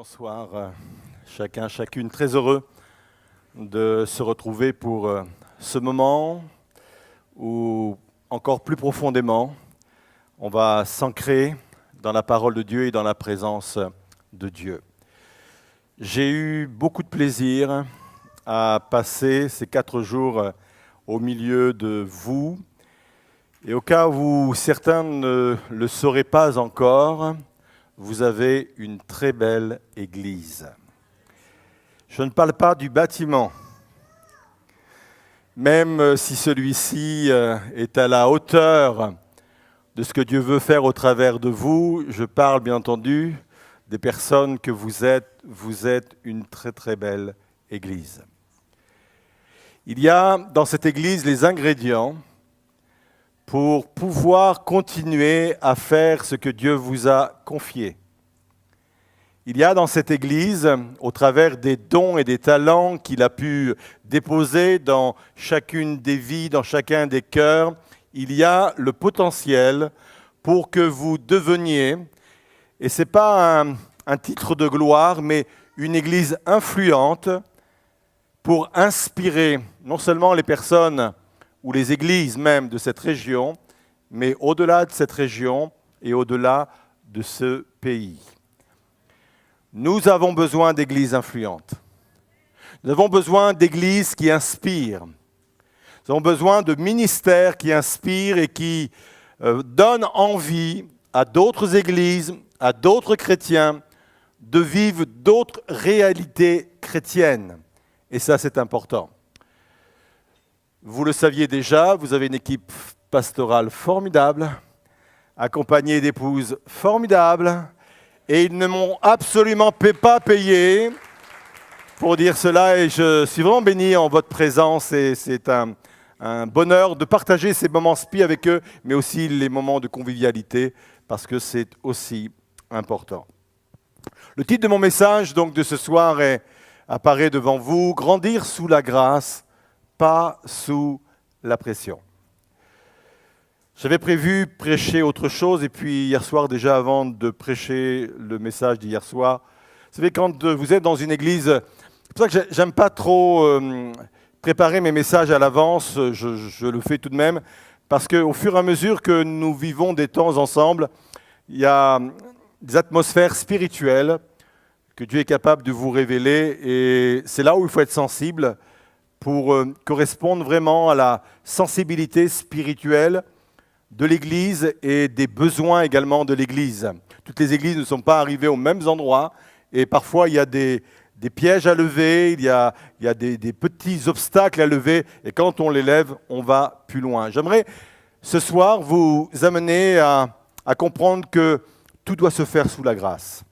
Bonsoir, chacun, chacune. Très heureux de se retrouver pour ce moment où, encore plus profondément, on va s'ancrer dans la parole de Dieu et dans la présence de Dieu. J'ai eu beaucoup de plaisir à passer ces 4 jours au milieu de vous. Et au cas où certains ne le sauraient pas encore, vous avez une très belle église. Je ne parle pas du bâtiment, même si celui-ci est à la hauteur de ce que Dieu veut faire au travers de vous. Je parle bien entendu des personnes que vous êtes. Vous êtes une très très belle église. Il y a dans cette église les ingrédients pour pouvoir continuer à faire ce que Dieu vous a confié. Il y a dans cette Église, au travers des dons et des talents qu'il a pu déposer dans chacune des vies, dans chacun des cœurs, il y a le potentiel pour que vous deveniez, et ce n'est pas un titre de gloire, mais une Église influente pour inspirer non seulement les personnes ou les églises même de cette région, mais au-delà de cette région et au-delà de ce pays. Nous avons besoin d'églises influentes. Nous avons besoin d'églises qui inspirent. Nous avons besoin de ministères qui inspirent et qui donnent envie à d'autres églises, à d'autres chrétiens, de vivre d'autres réalités chrétiennes. Et ça, c'est important. Vous le saviez déjà, vous avez une équipe pastorale formidable, accompagnée d'épouses formidables, et ils ne m'ont absolument pas payé pour dire cela, et je suis vraiment béni en votre présence, et c'est un bonheur de partager ces moments spi avec eux, mais aussi les moments de convivialité, parce que c'est aussi important. Le titre de mon message donc de ce soir apparaît devant vous, « Grandir sous la grâce ». Pas sous la pression. J'avais prévu prêcher autre chose, et puis hier soir, déjà avant de prêcher le message d'hier soir, vous savez, quand vous êtes dans une église, c'est pour ça que j'aime pas trop préparer mes messages à l'avance, je le fais tout de même, parce qu'au fur et à mesure que nous vivons des temps ensemble, il y a des atmosphères spirituelles que Dieu est capable de vous révéler, et c'est là où il faut être sensible, pour correspondre vraiment à la sensibilité spirituelle de l'Église et des besoins également de l'Église. Toutes les églises ne sont pas arrivées aux mêmes endroits et parfois il y a des pièges à lever, il y a des petits obstacles à lever et quand on les lève, on va plus loin. J'aimerais ce soir vous amener à comprendre que tout doit se faire sous la grâce.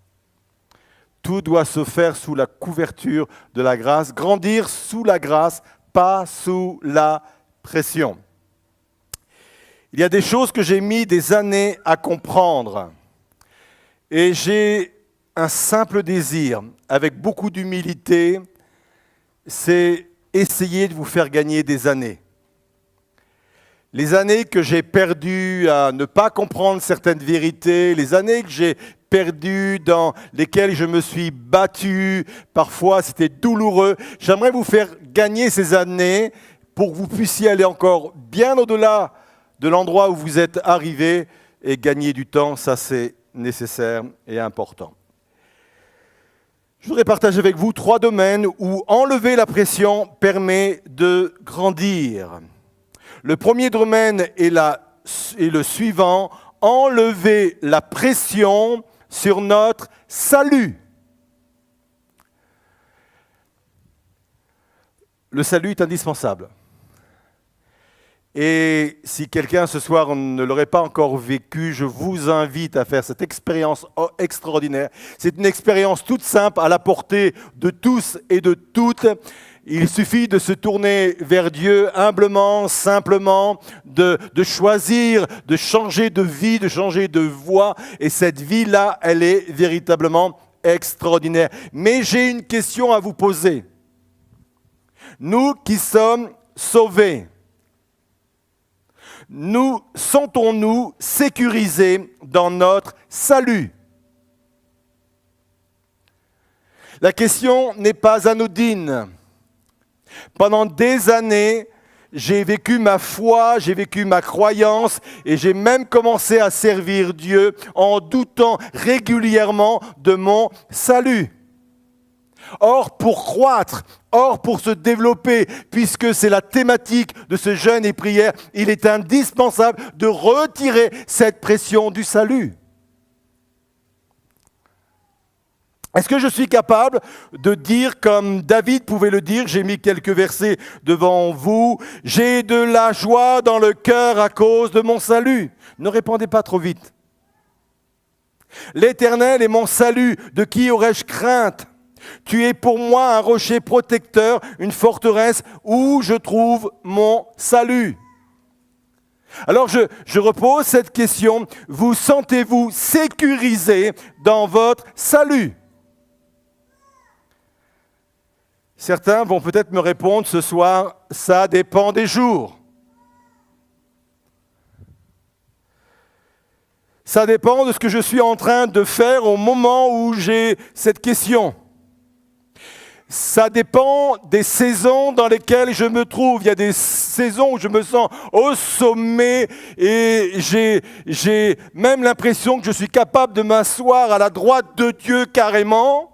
Tout doit se faire sous la couverture de la grâce, grandir sous la grâce, pas sous la pression. Il y a des choses que j'ai mis des années à comprendre et j'ai un simple désir, avec beaucoup d'humilité, c'est essayer de vous faire gagner des années. Les années que j'ai perdues à ne pas comprendre certaines vérités, les années que j'ai perdues dans lesquelles je me suis battu, parfois c'était douloureux. J'aimerais vous faire gagner ces années pour que vous puissiez aller encore bien au-delà de l'endroit où vous êtes arrivé et gagner du temps, ça c'est nécessaire et important. Je voudrais partager avec vous 3 domaines où enlever la pression permet de grandir. Le premier domaine est le suivant, enlever la pression sur notre salut. Le salut est indispensable. Et si quelqu'un ce soir ne l'aurait pas encore vécu, je vous invite à faire cette expérience extraordinaire. C'est une expérience toute simple, à la portée de tous et de toutes. Il suffit de se tourner vers Dieu humblement, simplement, de choisir, de changer de vie, de changer de voie. Et cette vie-là, elle est véritablement extraordinaire. Mais j'ai une question à vous poser. Nous qui sommes sauvés, nous sentons-nous sécurisés dans notre salut? La question n'est pas anodine. Pendant des années, j'ai vécu ma foi, j'ai vécu ma croyance et j'ai même commencé à servir Dieu en doutant régulièrement de mon salut. Or, pour croître, pour se développer, puisque c'est la thématique de ce jeûne et prière, il est indispensable de retirer cette pression du salut. Est-ce que je suis capable de dire comme David pouvait le dire, j'ai mis quelques versets devant vous, « J'ai de la joie dans le cœur à cause de mon salut ». Ne répondez pas trop vite. « L'Éternel est mon salut, de qui aurais-je crainte ? Tu es pour moi un rocher protecteur, une forteresse où je trouve mon salut. » Alors je repose cette question, vous sentez-vous sécurisé dans votre salut ? Certains vont peut-être me répondre ce soir, ça dépend des jours. Ça dépend de ce que je suis en train de faire au moment où j'ai cette question. Ça dépend des saisons dans lesquelles je me trouve. Il y a des saisons où je me sens au sommet et j'ai même l'impression que je suis capable de m'asseoir à la droite de Dieu carrément.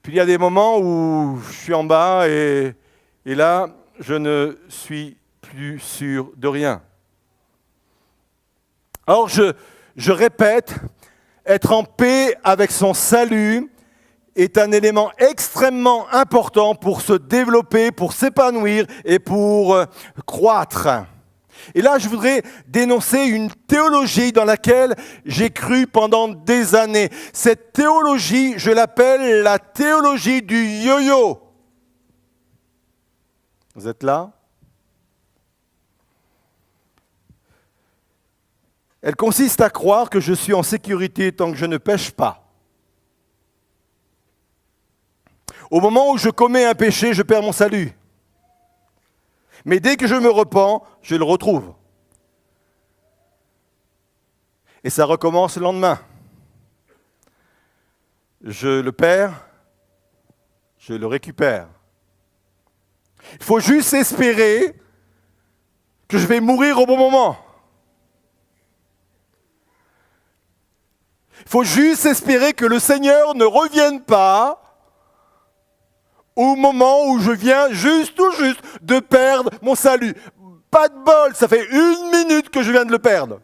Puis il y a des moments où je suis en bas et là, je ne suis plus sûr de rien. Or, je répète, être en paix avec son salut est un élément extrêmement important pour se développer, pour s'épanouir et pour croître. Et là, je voudrais dénoncer une théologie dans laquelle j'ai cru pendant des années. Cette théologie, je l'appelle la théologie du yo-yo. Vous êtes là ? Elle consiste à croire que je suis en sécurité tant que je ne pêche pas. Au moment où je commets un péché, je perds mon salut. Mais dès que je me repens, je le retrouve. Et ça recommence le lendemain. Je le perds, je le récupère. Il faut juste espérer que je vais mourir au bon moment. Il faut juste espérer que le Seigneur ne revienne pas au moment où je viens juste de perdre mon salut. Pas de bol, ça fait 1 minute que je viens de le perdre.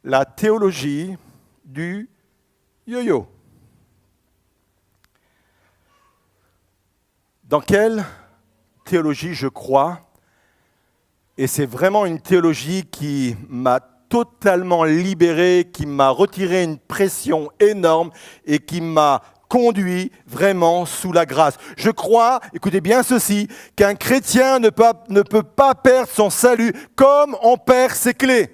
La théologie du yo-yo. Dans quelle théologie je crois? Et c'est vraiment une théologie qui m'a totalement libéré, qui m'a retiré une pression énorme et qui m'a conduit vraiment sous la grâce. Je crois, écoutez bien ceci, qu'un chrétien ne peut pas perdre son salut comme on perd ses clés.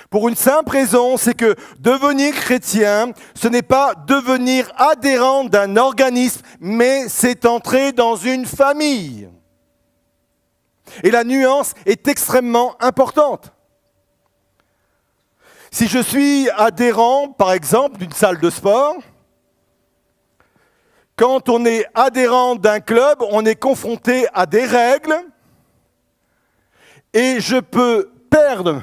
Pour une simple raison, c'est que devenir chrétien, ce n'est pas devenir adhérent d'un organisme, mais c'est entrer dans une famille. Et la nuance est extrêmement importante. Si je suis adhérent, par exemple, d'une salle de sport, quand on est adhérent d'un club, on est confronté à des règles et je peux perdre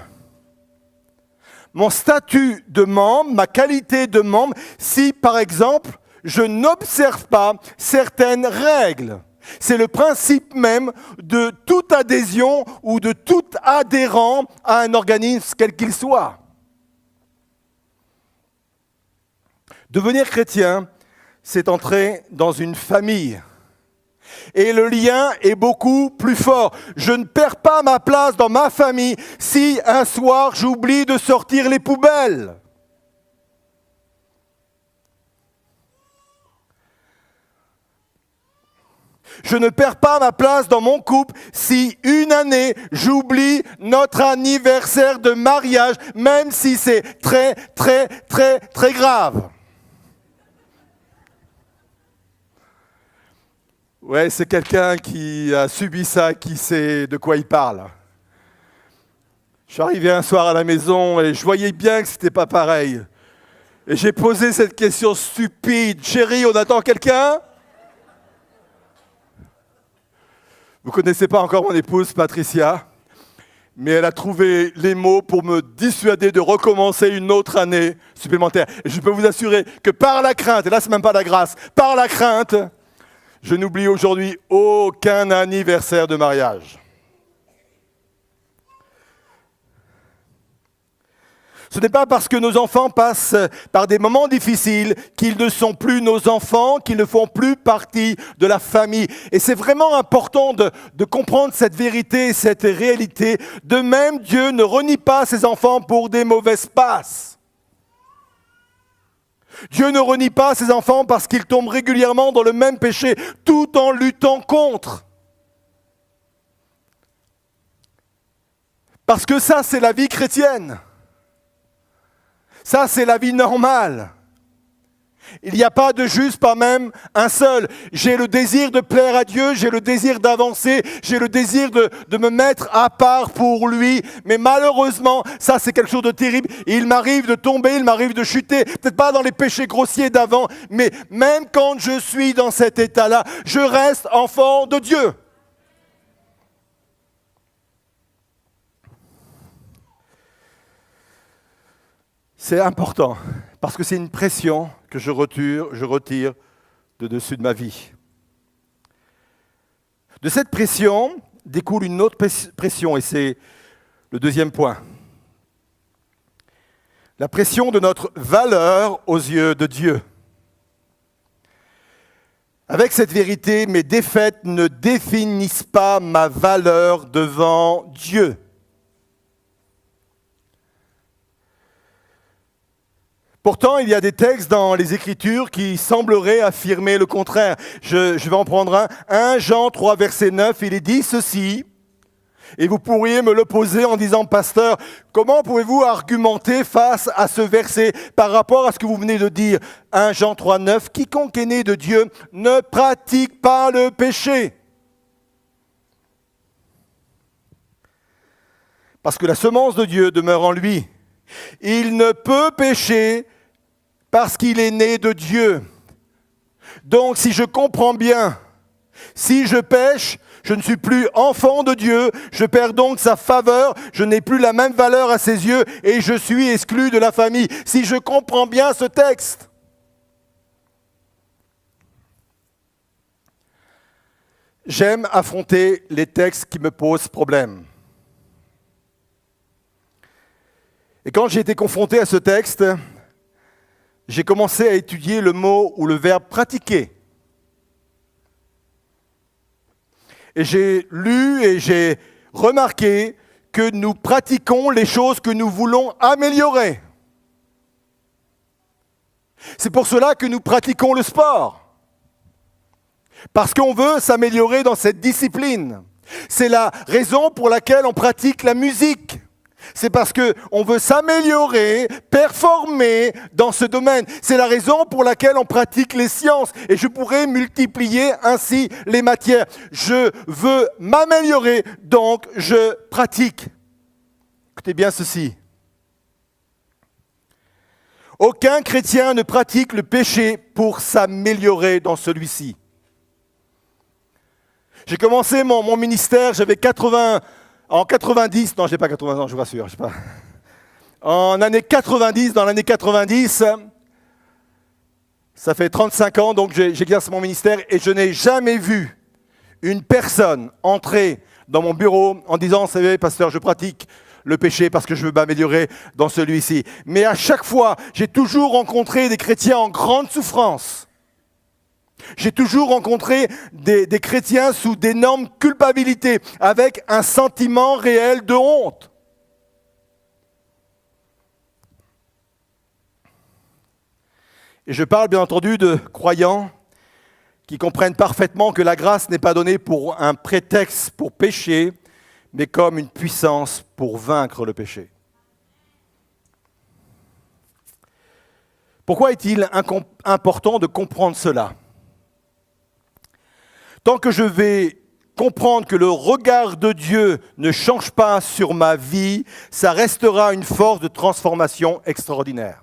mon statut de membre, ma qualité de membre, si par exemple, je n'observe pas certaines règles. C'est le principe même de toute adhésion ou de tout adhérent à un organisme quel qu'il soit. Devenir chrétien, c'est entrer dans une famille. Et le lien est beaucoup plus fort. Je ne perds pas ma place dans ma famille si un soir j'oublie de sortir les poubelles. Je ne perds pas ma place dans mon couple si une année j'oublie notre anniversaire de mariage, même si c'est très, très, très, très grave. Ouais, c'est quelqu'un qui a subi ça, qui sait de quoi il parle. Je suis arrivé un soir à la maison et je voyais bien que c'était pas pareil. Et j'ai posé cette question stupide. Chérie, on attend quelqu'un? Vous connaissez pas encore mon épouse, Patricia, mais elle a trouvé les mots pour me dissuader de recommencer une autre année supplémentaire. Et je peux vous assurer que par la crainte, et là c'est même pas la grâce, par la crainte, je n'oublie aujourd'hui aucun anniversaire de mariage. Ce n'est pas parce que nos enfants passent par des moments difficiles qu'ils ne sont plus nos enfants, qu'ils ne font plus partie de la famille. Et c'est vraiment important de comprendre cette vérité, cette réalité. De même, Dieu ne renie pas ses enfants pour des mauvaises passes. Dieu ne renie pas ses enfants parce qu'ils tombent régulièrement dans le même péché, tout en luttant contre. Parce que ça, c'est la vie chrétienne. Ça, c'est la vie normale. Il n'y a pas de juste, pas même un seul. J'ai le désir de plaire à Dieu, j'ai le désir d'avancer, j'ai le désir de me mettre à part pour lui. Mais malheureusement, ça c'est quelque chose de terrible. Il m'arrive de tomber, il m'arrive de chuter. Peut-être pas dans les péchés grossiers d'avant, mais même quand je suis dans cet état-là, je reste enfant de Dieu. C'est important, parce que c'est une pression que je retire de dessus de ma vie. De cette pression découle une autre pression, et c'est le deuxième point. La pression de notre valeur aux yeux de Dieu. Avec cette vérité, mes défaites ne définissent pas ma valeur devant Dieu. Pourtant, il y a des textes dans les Écritures qui sembleraient affirmer le contraire. Je vais en prendre un. 1 Jean 3, verset 9, il est dit ceci, et vous pourriez me le poser en disant, pasteur, comment pouvez-vous argumenter face à ce verset par rapport à ce que vous venez de dire? 1 Jean 3, 9, quiconque est né de Dieu ne pratique pas le péché. Parce que la semence de Dieu demeure en lui. Il ne peut pécher parce qu'il est né de Dieu. Donc, si je comprends bien, si je pêche, je ne suis plus enfant de Dieu, je perds donc sa faveur, je n'ai plus la même valeur à ses yeux et je suis exclu de la famille. Si je comprends bien ce texte. J'aime affronter les textes qui me posent problème. Et quand j'ai été confronté à ce texte, j'ai commencé à étudier le mot ou le verbe pratiquer. Et j'ai lu et j'ai remarqué que nous pratiquons les choses que nous voulons améliorer. C'est pour cela que nous pratiquons le sport. Parce qu'on veut s'améliorer dans cette discipline. C'est la raison pour laquelle on pratique la musique. C'est parce qu'on veut s'améliorer, performer dans ce domaine. C'est la raison pour laquelle on pratique les sciences. Et je pourrais multiplier ainsi les matières. Je veux m'améliorer, donc je pratique. Écoutez bien ceci. Aucun chrétien ne pratique le péché pour s'améliorer dans celui-ci. J'ai commencé mon ministère, j'avais 80... En 90, non, je n'ai pas 80 ans, je vous rassure, je sais pas. En année 90, dans l'année 90, ça fait 35 ans, donc j'exerce mon ministère et je n'ai jamais vu une personne entrer dans mon bureau en disant, vous savez, pasteur, je pratique le péché parce que je veux m'améliorer dans celui-ci. Mais à chaque fois, j'ai toujours rencontré des chrétiens en grande souffrance. J'ai toujours rencontré des chrétiens sous d'énormes culpabilités, avec un sentiment réel de honte. Et je parle bien entendu de croyants qui comprennent parfaitement que la grâce n'est pas donnée pour un prétexte pour pécher, mais comme une puissance pour vaincre le péché. Pourquoi est-il important de comprendre cela ? Tant que je vais comprendre que le regard de Dieu ne change pas sur ma vie, ça restera une force de transformation extraordinaire.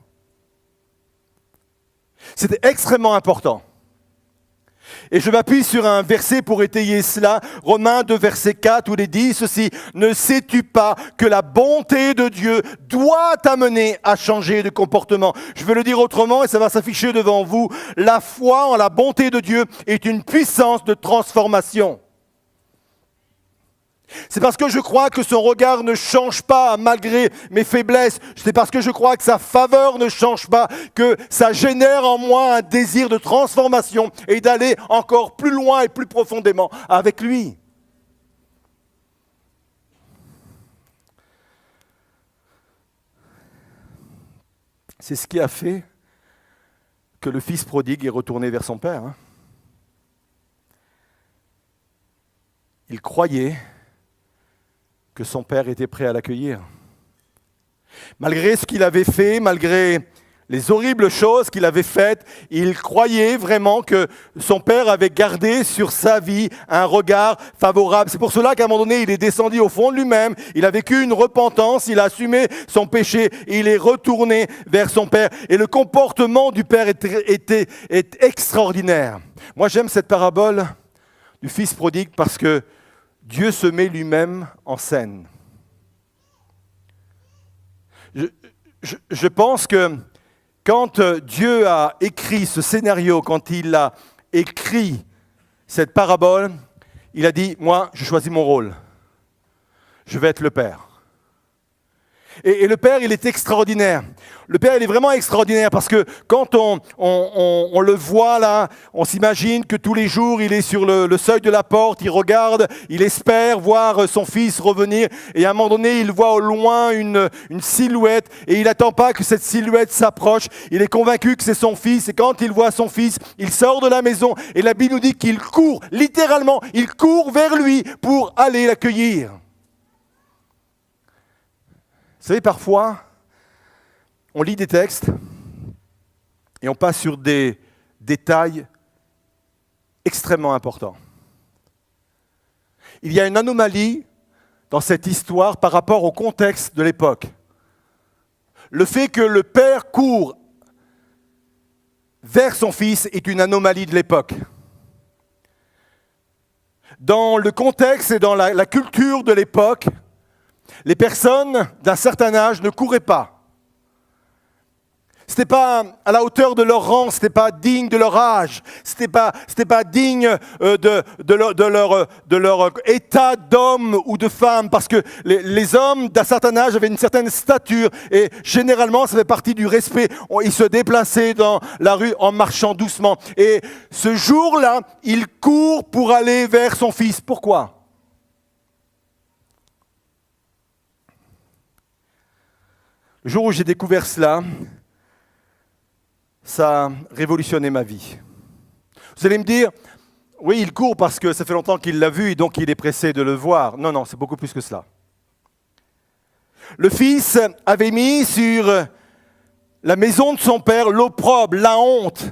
C'est extrêmement important. Et je m'appuie sur un verset pour étayer cela, Romains 2, verset 4, où il est dit ceci, « Ne sais-tu pas que la bonté de Dieu doit t'amener à changer de comportement ?» Je vais le dire autrement et ça va s'afficher devant vous. La foi en la bonté de Dieu est une puissance de transformation. C'est parce que je crois que son regard ne change pas malgré mes faiblesses. C'est parce que je crois que sa faveur ne change pas que ça génère en moi un désir de transformation et d'aller encore plus loin et plus profondément avec lui. C'est ce qui a fait que le fils prodigue est retourné vers son père. Il croyait que son père était prêt à l'accueillir. Malgré ce qu'il avait fait, malgré les horribles choses qu'il avait faites, il croyait vraiment que son père avait gardé sur sa vie un regard favorable. C'est pour cela qu'à un moment donné, il est descendu au fond de lui-même, il a vécu une repentance, il a assumé son péché, et il est retourné vers son père. Et le comportement du père est extraordinaire. Moi, j'aime cette parabole du fils prodigue parce que Dieu se met lui-même en scène. Je pense que quand Dieu a écrit ce scénario, quand il a écrit cette parabole, il a dit, moi, je choisis mon rôle. Je vais être le Père. Et le Père, il est extraordinaire. Le Père, il est vraiment extraordinaire parce que quand on le voit là, on s'imagine que tous les jours, il est sur le seuil de la porte, il regarde, il espère voir son fils revenir. Et à un moment donné, il voit au loin une silhouette et il n'attend pas que cette silhouette s'approche. Il est convaincu que c'est son fils et quand il voit son fils, il sort de la maison et la Bible nous dit qu'il court, littéralement, il court vers lui pour aller l'accueillir. Vous savez, parfois, on lit des textes et on passe sur des détails extrêmement importants. Il y a une anomalie dans cette histoire par rapport au contexte de l'époque. Le fait que le père court vers son fils est une anomalie de l'époque. Dans le contexte et dans la culture de l'époque, les personnes d'un certain âge ne couraient pas. Ce n'était pas à la hauteur de leur rang, ce n'était pas digne de leur âge, ce n'était pas digne de leur état d'homme ou de femme, parce que les hommes d'un certain âge avaient une certaine stature et généralement ça fait partie du respect. Ils se déplaçaient dans la rue en marchant doucement. Et ce jour-là, il court pour aller vers son fils. Pourquoi ? Le jour où j'ai découvert cela, ça a révolutionné ma vie. Vous allez me dire, oui, il court parce que ça fait longtemps qu'il l'a vu et donc il est pressé de le voir. Non, c'est beaucoup plus que cela. Le fils avait mis sur la maison de son père l'opprobre, la honte.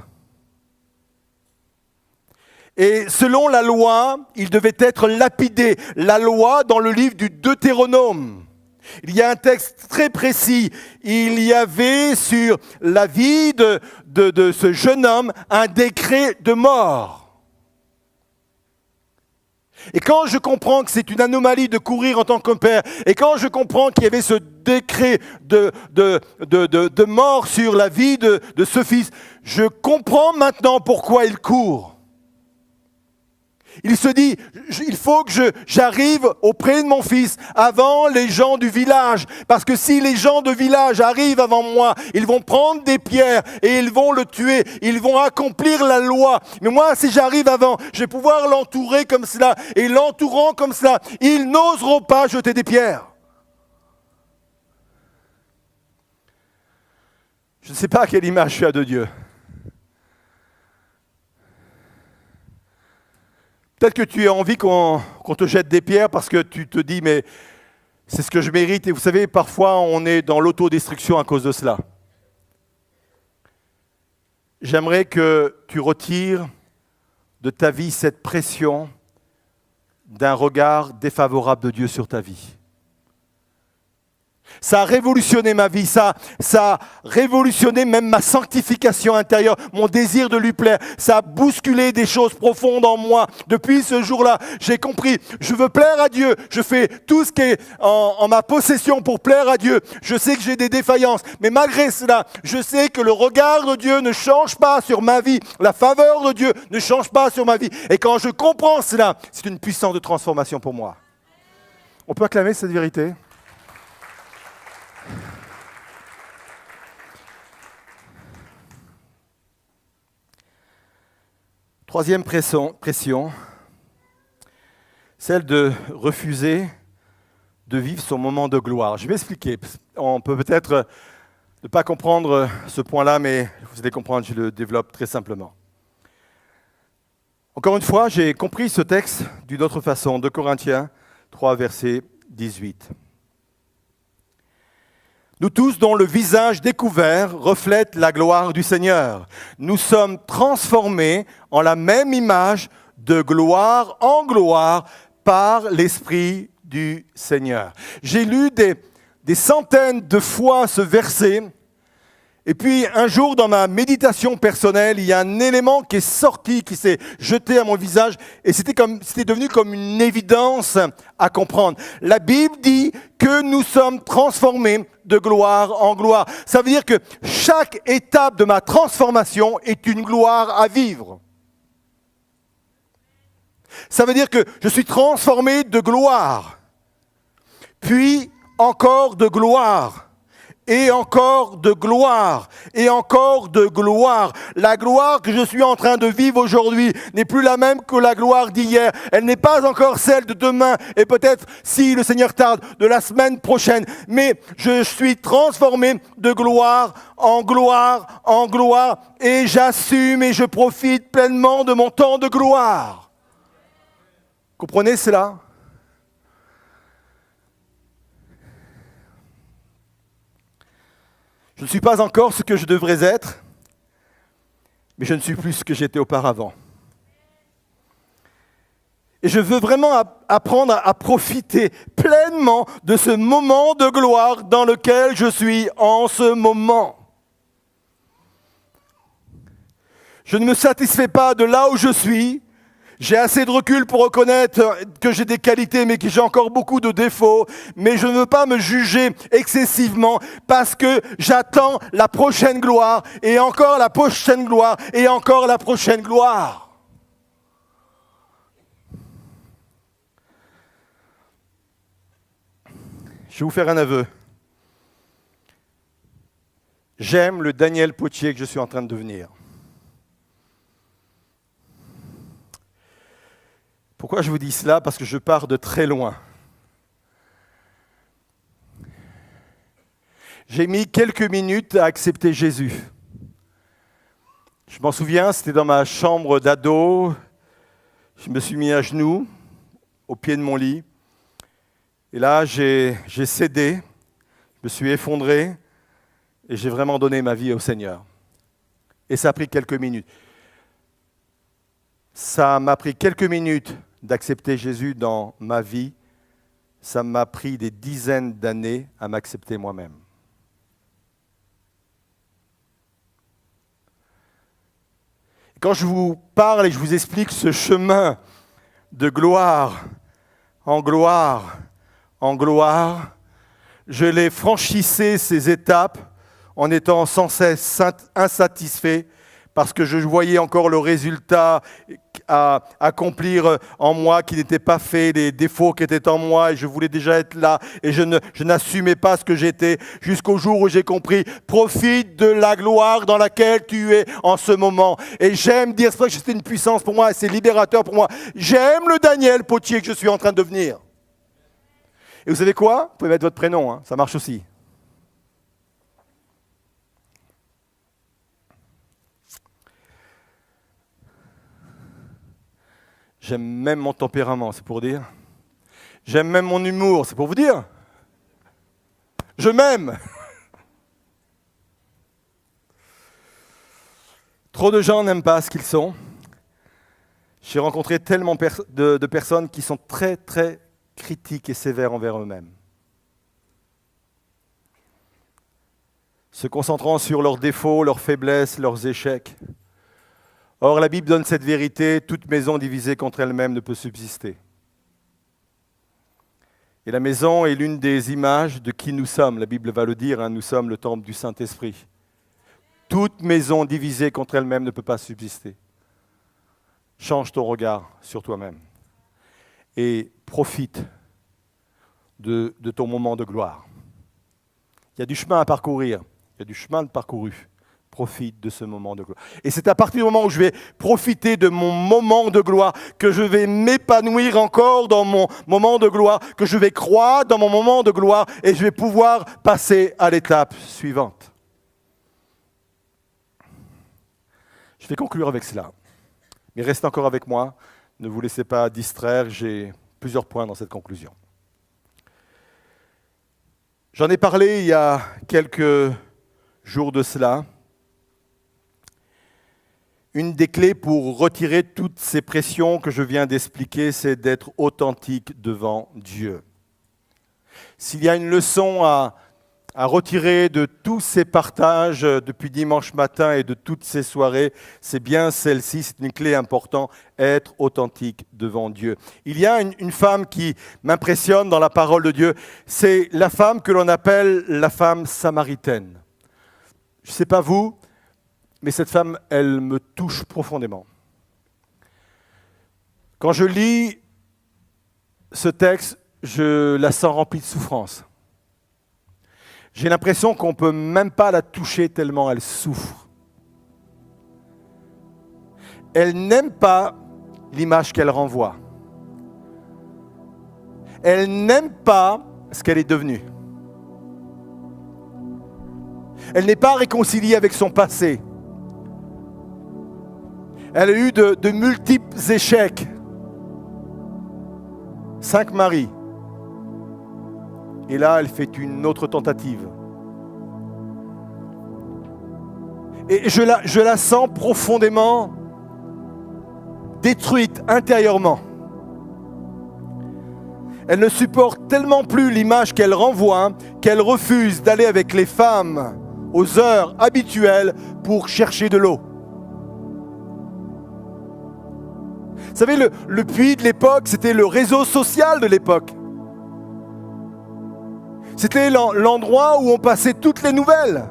Et selon la loi, il devait être lapidé. La loi dans le livre du Deutéronome. Il y a un texte très précis. Il y avait sur la vie de ce jeune homme un décret de mort. Et quand je comprends que c'est une anomalie de courir en tant que père, et quand je comprends qu'il y avait ce décret de mort sur la vie de ce fils, je comprends maintenant pourquoi il court. Il se dit, il faut que j'arrive auprès de mon fils avant les gens du village. Parce que si les gens de village arrivent avant moi, ils vont prendre des pierres et ils vont le tuer. Ils vont accomplir la loi. Mais moi, si j'arrive avant, je vais pouvoir l'entourer comme cela. Et l'entourant comme cela, ils n'oseront pas jeter des pierres. Je ne sais pas à quelle image tu as de Dieu. Peut-être que tu as envie qu'on te jette des pierres parce que tu te dis, mais c'est ce que je mérite. Et vous savez, parfois, on est dans l'autodestruction à cause de cela. J'aimerais que tu retires de ta vie cette pression d'un regard défavorable de Dieu sur ta vie. Ça a révolutionné ma vie, ça a révolutionné même ma sanctification intérieure, mon désir de lui plaire. Ça a bousculé des choses profondes en moi. Depuis ce jour-là, j'ai compris, je veux plaire à Dieu. Je fais tout ce qui est en ma possession pour plaire à Dieu. Je sais que j'ai des défaillances, mais malgré cela, je sais que le regard de Dieu ne change pas sur ma vie. La faveur de Dieu ne change pas sur ma vie. Et quand je comprends cela, c'est une puissance de transformation pour moi. On peut acclamer cette vérité ? Troisième pression, celle de refuser de vivre son moment de gloire. Je vais m'expliquer. On peut peut-être ne pas comprendre ce point-là, mais vous allez comprendre, je le développe très simplement. Encore une fois, j'ai compris ce texte d'une autre façon, 2 Corinthiens 3, verset 18. Nous tous, dont le visage découvert reflète la gloire du Seigneur, nous sommes transformés en la même image de gloire en gloire par l'Esprit du Seigneur. J'ai lu des centaines de fois ce verset, et puis un jour dans ma méditation personnelle, il y a un élément qui est sorti, qui s'est jeté à mon visage, et c'était devenu comme une évidence à comprendre. La Bible dit que nous sommes transformés de gloire en gloire. Ça veut dire que chaque étape de ma transformation est une gloire à vivre. Ça veut dire que je suis transformé de gloire, puis encore de gloire. Et encore de gloire, et encore de gloire. La gloire que je suis en train de vivre aujourd'hui n'est plus la même que la gloire d'hier. Elle n'est pas encore celle de demain, et peut-être, si le Seigneur tarde, de la semaine prochaine. Mais je suis transformé de gloire en gloire en gloire, et j'assume et je profite pleinement de mon temps de gloire. Comprenez cela ? Je ne suis pas encore ce que je devrais être, mais je ne suis plus ce que j'étais auparavant. Et je veux vraiment apprendre à profiter pleinement de ce moment de gloire dans lequel je suis en ce moment. Je ne me satisfais pas de là où je suis. J'ai assez de recul pour reconnaître que j'ai des qualités, mais que j'ai encore beaucoup de défauts. Mais je ne veux pas me juger excessivement parce que j'attends la prochaine gloire, et encore la prochaine gloire, et encore la prochaine gloire. Je vais vous faire un aveu. J'aime le Daniel Potier que je suis en train de devenir. Pourquoi je vous dis cela ? Parce que je pars de très loin. J'ai mis quelques minutes à accepter Jésus. Je m'en souviens, c'était dans ma chambre d'ado. Je me suis mis à genoux, au pied de mon lit. Et là, j'ai cédé, je me suis effondré et j'ai vraiment donné ma vie au Seigneur. Et ça a pris quelques minutes. Ça m'a pris quelques minutes d'accepter Jésus dans ma vie. Ça m'a pris des dizaines d'années à m'accepter moi-même. Quand je vous parle et je vous explique ce chemin de gloire en gloire en gloire, je les franchissais ces étapes en étant sans cesse insatisfait parce que je voyais encore le résultat à accomplir en moi qui n'était pas fait, les défauts qui étaient en moi, et je voulais déjà être là et je n'assumais pas ce que j'étais jusqu'au jour où j'ai compris, profite de la gloire dans laquelle tu es en ce moment. Et j'aime dire, c'est vrai que c'était une puissance pour moi et c'est libérateur pour moi. J'aime le Daniel Potier que je suis en train de devenir. Et vous savez quoi ? Vous pouvez mettre votre prénom, hein, ça marche aussi. J'aime même mon tempérament, c'est pour dire. J'aime même mon humour, c'est pour vous dire. Je m'aime. Trop de gens n'aiment pas ce qu'ils sont. J'ai rencontré tellement de personnes qui sont très, très critiques et sévères envers eux-mêmes. Se concentrant sur leurs défauts, leurs faiblesses, leurs échecs. Or, la Bible donne cette vérité, toute maison divisée contre elle-même ne peut subsister. Et la maison est l'une des images de qui nous sommes. La Bible va le dire, hein, nous sommes le temple du Saint-Esprit. Toute maison divisée contre elle-même ne peut pas subsister. Change ton regard sur toi-même et profite de ton moment de gloire. Il y a du chemin à parcourir, il y a du chemin de parcouru. Profite de ce moment de gloire. Et c'est à partir du moment où je vais profiter de mon moment de gloire, que je vais m'épanouir encore dans mon moment de gloire, que je vais croire dans mon moment de gloire et je vais pouvoir passer à l'étape suivante. Je vais conclure avec cela. Mais restez encore avec moi, ne vous laissez pas distraire, j'ai plusieurs points dans cette conclusion. J'en ai parlé il y a quelques jours de cela. Une des clés pour retirer toutes ces pressions que je viens d'expliquer, c'est d'être authentique devant Dieu. S'il y a une leçon à retirer de tous ces partages depuis dimanche matin et de toutes ces soirées, c'est bien celle-ci, c'est une clé importante, être authentique devant Dieu. Il y a une femme qui m'impressionne dans la parole de Dieu, c'est la femme que l'on appelle la femme samaritaine. Je ne sais pas vous, mais cette femme, elle me touche profondément. Quand je lis ce texte, je la sens remplie de souffrance. J'ai l'impression qu'on ne peut même pas la toucher tellement elle souffre. Elle n'aime pas l'image qu'elle renvoie. Elle n'aime pas ce qu'elle est devenue. Elle n'est pas réconciliée avec son passé. Elle a eu de multiples échecs. 5 maris. Et là, elle fait une autre tentative. Et je la sens profondément détruite intérieurement. Elle ne supporte tellement plus l'image qu'elle renvoie qu'elle refuse d'aller avec les femmes aux heures habituelles pour chercher de l'eau. Vous savez, le puits de l'époque, c'était le réseau social de l'époque. C'était l'endroit où on passait toutes les nouvelles.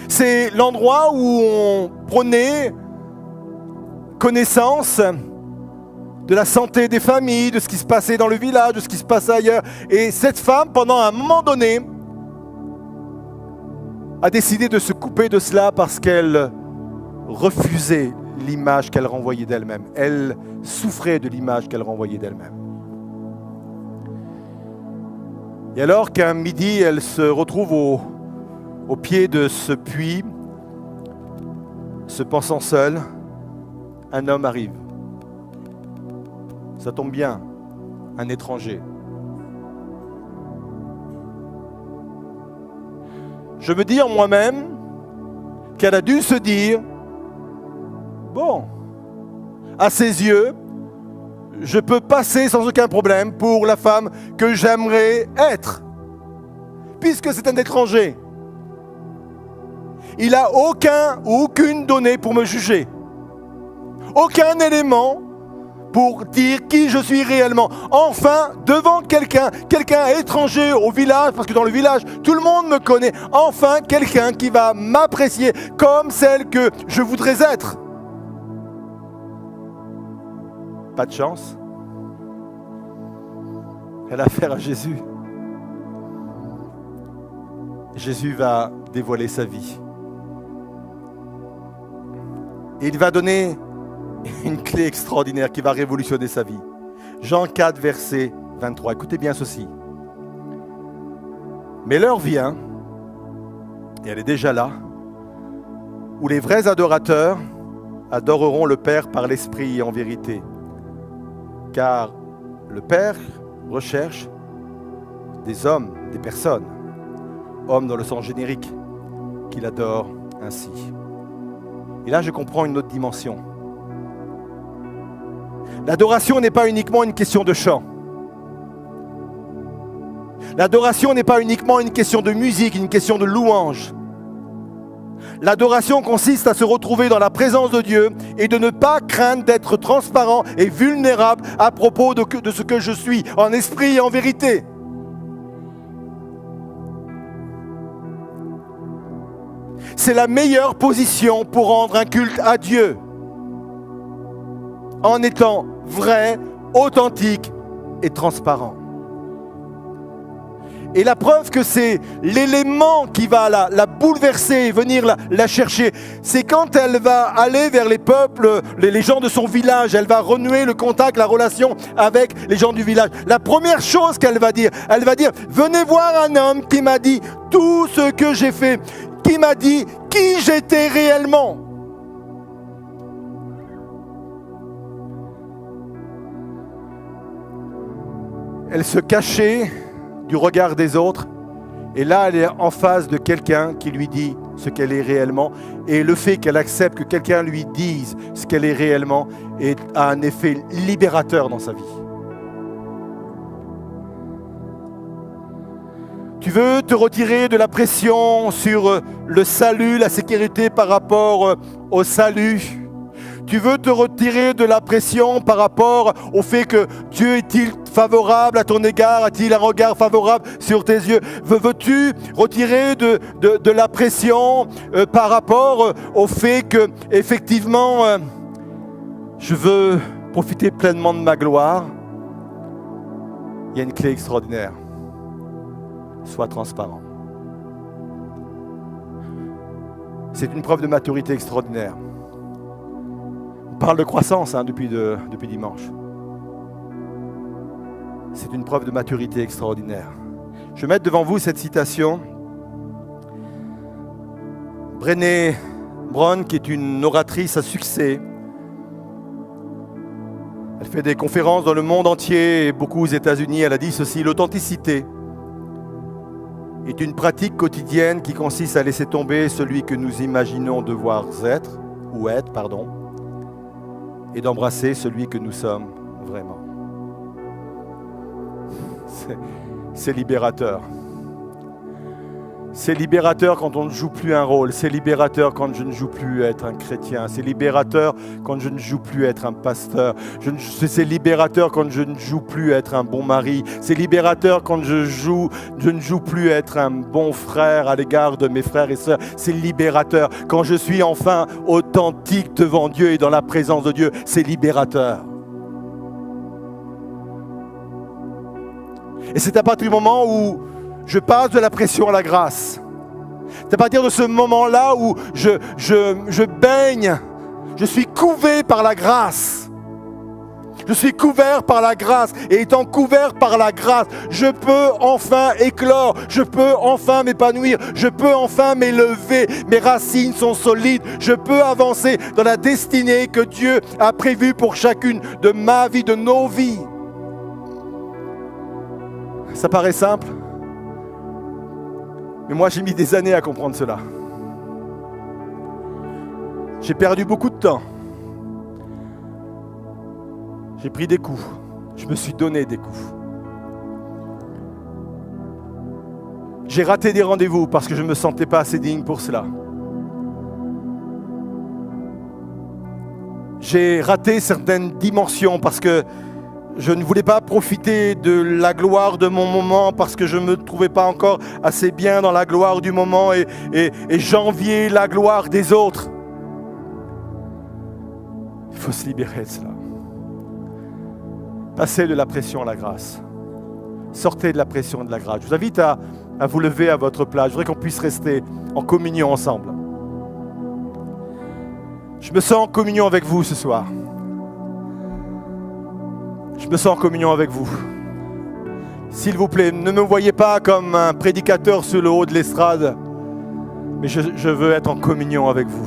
C'est l'endroit où on prenait connaissance de la santé des familles, de ce qui se passait dans le village, de ce qui se passait ailleurs. Et cette femme, pendant un moment donné, a décidé de se couper de cela parce qu'elle refusait l'image qu'elle renvoyait d'elle-même. Elle souffrait de l'image qu'elle renvoyait d'elle-même. Et alors qu'un midi, elle se retrouve au pied de ce puits, se pensant seule, un homme arrive. Ça tombe bien, un étranger. Je me dis en moi-même qu'elle a dû se dire, bon, à ses yeux, je peux passer sans aucun problème pour la femme que j'aimerais être, puisque c'est un étranger. Il n'a aucune donnée pour me juger, aucun élément pour dire qui je suis réellement. Enfin, devant quelqu'un étranger au village, parce que dans le village, tout le monde me connaît, enfin quelqu'un qui va m'apprécier comme celle que je voudrais être. Pas de chance. Elle a affaire à Jésus. Jésus va dévoiler sa vie. Et il va donner une clé extraordinaire qui va révolutionner sa vie. Jean 4, verset 23. Écoutez bien ceci. Mais l'heure vient, et elle est déjà là, où les vrais adorateurs adoreront le Père par l'Esprit et en vérité. Car le Père recherche des hommes, des personnes, hommes dans le sens générique, qu'il adore ainsi. Et là, je comprends une autre dimension. L'adoration n'est pas uniquement une question de chant. L'adoration n'est pas uniquement une question de musique, une question de louange. L'adoration consiste à se retrouver dans la présence de Dieu et de ne pas craindre d'être transparent et vulnérable à propos de ce que je suis, en esprit et en vérité. C'est la meilleure position pour rendre un culte à Dieu, en étant vrai, authentique et transparent. Et la preuve que c'est l'élément qui va la bouleverser, venir la chercher, c'est quand elle va aller vers les peuples, les gens de son village, elle va renouer le contact, la relation avec les gens du village. La première chose qu'elle va dire, elle va dire « Venez voir un homme qui m'a dit tout ce que j'ai fait, qui m'a dit qui j'étais réellement. » Elle se cachait du regard des autres, et là elle est en face de quelqu'un qui lui dit ce qu'elle est réellement, et le fait qu'elle accepte que quelqu'un lui dise ce qu'elle est réellement a un effet libérateur dans sa vie. Tu veux te retirer de la pression sur le salut, la sécurité par rapport au salut. Tu veux te retirer de la pression par rapport au fait que Dieu est-il favorable à ton égard? A-t-il un regard favorable sur tes yeux? Veux-tu retirer de la pression par rapport au fait que, effectivement, je veux profiter pleinement de ma gloire? Il y a une clé extraordinaire. Sois transparent. C'est une preuve de maturité extraordinaire. On parle de croissance depuis dimanche. C'est une preuve de maturité extraordinaire. Je vais mettre devant vous cette citation. Brené Brown, qui est une oratrice à succès. Elle fait des conférences dans le monde entier et beaucoup aux États-Unis. Elle a dit ceci: l'authenticité est une pratique quotidienne qui consiste à laisser tomber celui que nous imaginons devoir être, et d'embrasser celui que nous sommes vraiment. C'est libérateur. C'est libérateur quand on ne joue plus un rôle. C'est libérateur quand je ne joue plus être un chrétien. C'est libérateur quand je ne joue plus être un pasteur. C'est libérateur quand je ne joue plus être un bon mari. C'est libérateur quand je ne joue plus être un bon frère à l'égard de mes frères et sœurs. C'est libérateur quand je suis enfin authentique devant Dieu et dans la présence de Dieu. C'est libérateur. Et c'est à partir du moment où je passe de la pression à la grâce. C'est à partir de ce moment-là où je baigne, je suis couvé par la grâce. Je suis couvert par la grâce. Et étant couvert par la grâce, je peux enfin éclore, je peux enfin m'épanouir, je peux enfin m'élever. Mes racines sont solides, je peux avancer dans la destinée que Dieu a prévue pour chacune de ma vie, de nos vies. Ça paraît simple? Mais moi, j'ai mis des années à comprendre cela. J'ai perdu beaucoup de temps. J'ai pris des coups. Je me suis donné des coups. J'ai raté des rendez-vous parce que je ne me sentais pas assez digne pour cela. J'ai raté certaines dimensions parce que je ne voulais pas profiter de la gloire de mon moment parce que je ne me trouvais pas encore assez bien dans la gloire du moment et j'enviais la gloire des autres. Il faut se libérer de cela. Passez de la pression à la grâce. Sortez de la pression et de la grâce. Je vous invite à vous lever à votre place. Je voudrais qu'on puisse rester en communion ensemble. Je me sens en communion avec vous ce soir. Je me sens en communion avec vous. S'il vous plaît, ne me voyez pas comme un prédicateur sur le haut de l'estrade, mais je veux être en communion avec vous.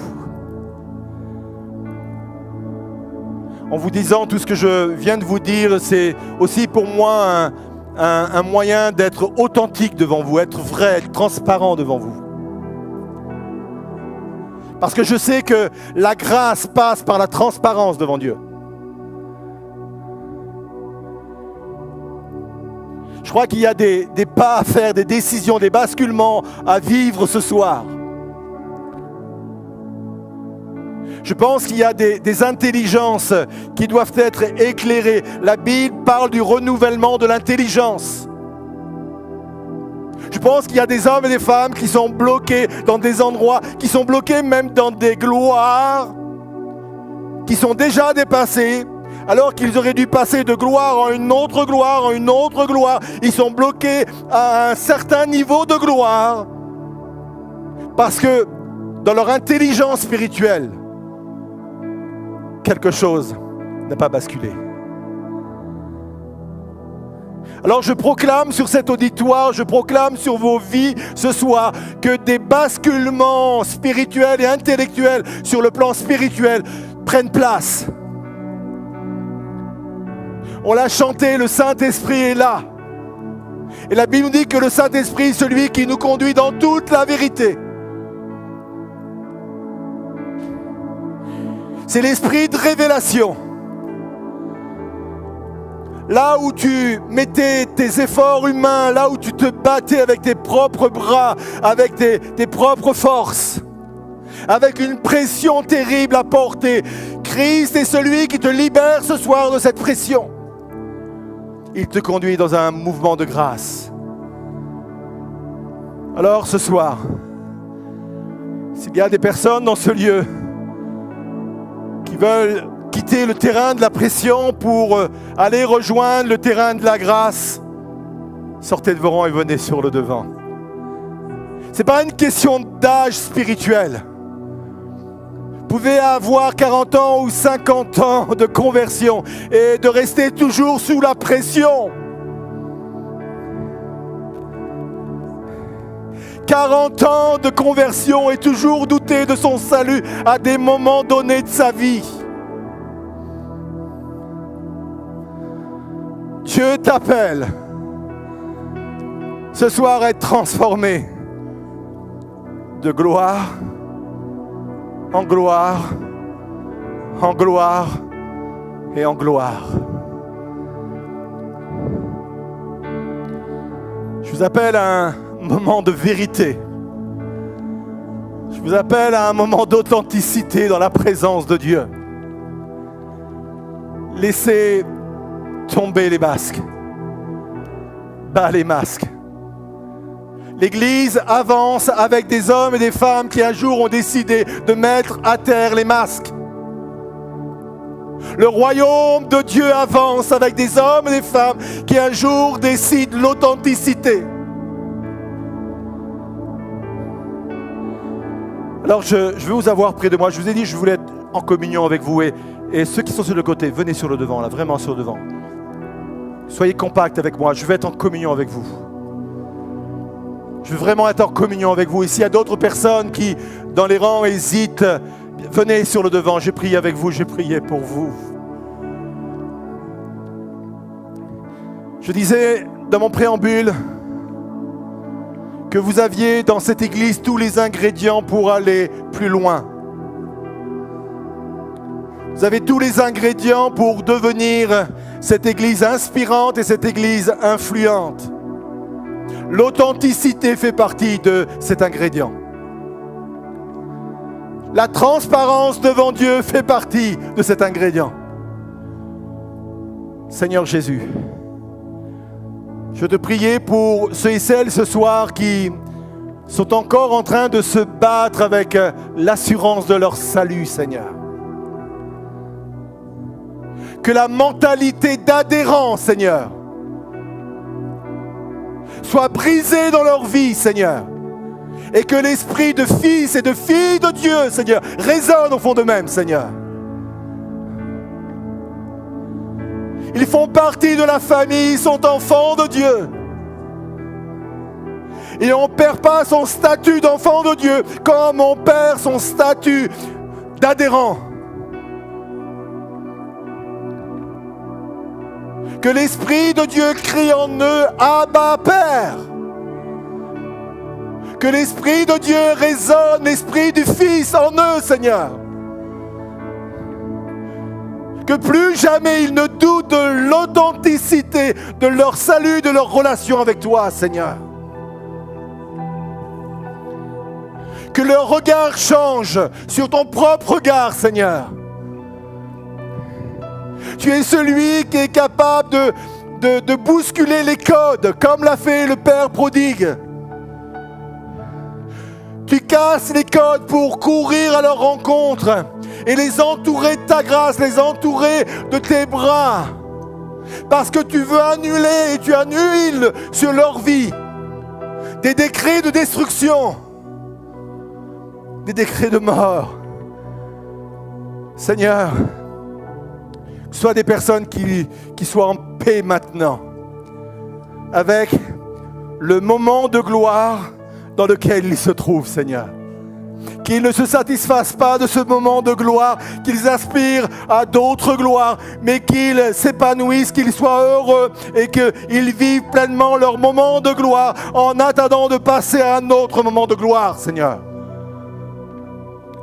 En vous disant tout ce que je viens de vous dire, c'est aussi pour moi un moyen d'être authentique devant vous, être vrai, être transparent devant vous. Parce que je sais que la grâce passe par la transparence devant Dieu. Je crois qu'il y a des pas à faire, des décisions, des basculements à vivre ce soir. Je pense qu'il y a des intelligences qui doivent être éclairées. La Bible parle du renouvellement de l'intelligence. Je pense qu'il y a des hommes et des femmes qui sont bloqués dans des endroits, qui sont bloqués même dans des gloires, qui sont déjà dépassés, alors qu'ils auraient dû passer de gloire en une autre gloire, en une autre gloire. Ils sont bloqués à un certain niveau de gloire, parce que dans leur intelligence spirituelle, quelque chose n'a pas basculé. Alors je proclame sur cet auditoire, je proclame sur vos vies ce soir que des basculements spirituels et intellectuels sur le plan spirituel prennent place. On l'a chanté, le Saint-Esprit est là. Et la Bible nous dit que le Saint-Esprit est celui qui nous conduit dans toute la vérité. C'est l'esprit de révélation. Là où tu mettais tes efforts humains, là où tu te battais avec tes propres bras, avec tes propres forces, avec une pression terrible à porter, Christ est celui qui te libère ce soir de cette pression. Il te conduit dans un mouvement de grâce. Alors ce soir, s'il y a des personnes dans ce lieu qui veulent quitter le terrain de la pression pour aller rejoindre le terrain de la grâce, sortez de vos rangs et venez sur le devant. Ce n'est pas une question d'âge spirituel. Vous pouvez avoir 40 ans ou 50 ans de conversion et de rester toujours sous la pression. 40 ans de conversion et toujours douter de son salut à des moments donnés de sa vie. Dieu t'appelle ce soir à être transformé de gloire en gloire, en gloire et en gloire. Je vous appelle à un moment de vérité. Je vous appelle à un moment d'authenticité dans la présence de Dieu. Laissez tomber les masques. Bas les masques. L'Église avance avec des hommes et des femmes qui un jour ont décidé de mettre à terre les masques. Le royaume de Dieu avance avec des hommes et des femmes qui un jour décident l'authenticité. Alors je veux vous avoir près de moi. Je vous ai dit, je voulais être en communion avec vous. Et ceux qui sont sur le côté, venez sur le devant, là, vraiment sur le devant. Soyez compacts avec moi, je vais être en communion avec vous. Je veux vraiment être en communion avec vous. Et s'il y a d'autres personnes qui, dans les rangs, hésitent, venez sur le devant. J'ai prié avec vous, j'ai prié pour vous. Je disais dans mon préambule que vous aviez dans cette église tous les ingrédients pour aller plus loin. Vous avez tous les ingrédients pour devenir cette église inspirante et cette église influente. L'authenticité fait partie de cet ingrédient. La transparence devant Dieu fait partie de cet ingrédient. Seigneur Jésus, je te prie pour ceux et celles ce soir qui sont encore en train de se battre avec l'assurance de leur salut, Seigneur. Que la mentalité d'adhérence, Seigneur, soit brisée dans leur vie, Seigneur. Et que l'esprit de fils et de filles de Dieu, Seigneur, résonne au fond d'eux-mêmes, Seigneur. Ils font partie de la famille, ils sont enfants de Dieu. Et on ne perd pas son statut d'enfant de Dieu comme on perd son statut d'adhérent. Que l'Esprit de Dieu crie en eux, Abba Père. Que l'Esprit de Dieu résonne, l'Esprit du Fils en eux, Seigneur. Que plus jamais ils ne doutent de l'authenticité de leur salut, de leur relation avec toi, Seigneur. Que leur regard change sur ton propre regard, Seigneur. Tu es celui qui est capable de bousculer les codes, comme l'a fait le Père prodigue. Tu casses les codes pour courir à leur rencontre et les entourer de ta grâce, les entourer de tes bras. Parce que tu veux annuler et tu annules sur leur vie des décrets de destruction, des décrets de mort. Seigneur, sois des personnes qui soient en paix maintenant, avec le moment de gloire dans lequel ils se trouvent, Seigneur. Qu'ils ne se satisfassent pas de ce moment de gloire, qu'ils aspirent à d'autres gloires, mais qu'ils s'épanouissent, qu'ils soient heureux et qu'ils vivent pleinement leur moment de gloire en attendant de passer à un autre moment de gloire, Seigneur.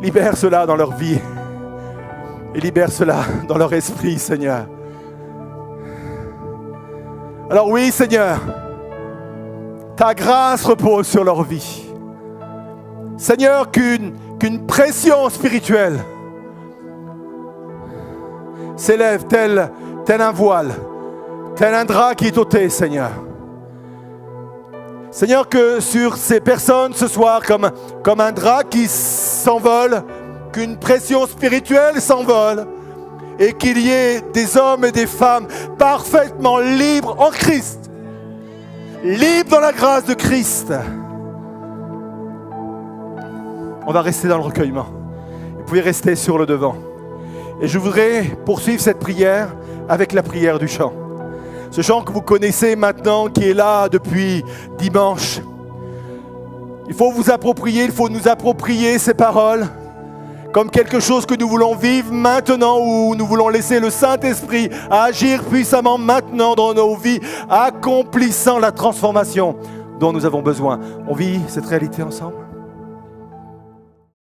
Libère cela dans leur vie et libère cela dans leur esprit, Seigneur. Alors oui, Seigneur, ta grâce repose sur leur vie. Seigneur, qu'une pression spirituelle s'élève tel un voile, tel un drap qui est ôté, Seigneur. Seigneur, que sur ces personnes ce soir, comme un drap qui s'envole, qu'une pression spirituelle s'envole et qu'il y ait des hommes et des femmes parfaitement libres en Christ, libres dans la grâce de Christ. On va rester dans le recueillement. Vous pouvez rester sur le devant. Et je voudrais poursuivre cette prière avec la prière du chant. Ce chant que vous connaissez maintenant, qui est là depuis dimanche. Il faut vous approprier, il faut nous approprier ces paroles comme quelque chose que nous voulons vivre maintenant, ou nous voulons laisser le Saint-Esprit agir puissamment maintenant dans nos vies, accomplissant la transformation dont nous avons besoin. On vit cette réalité ensemble?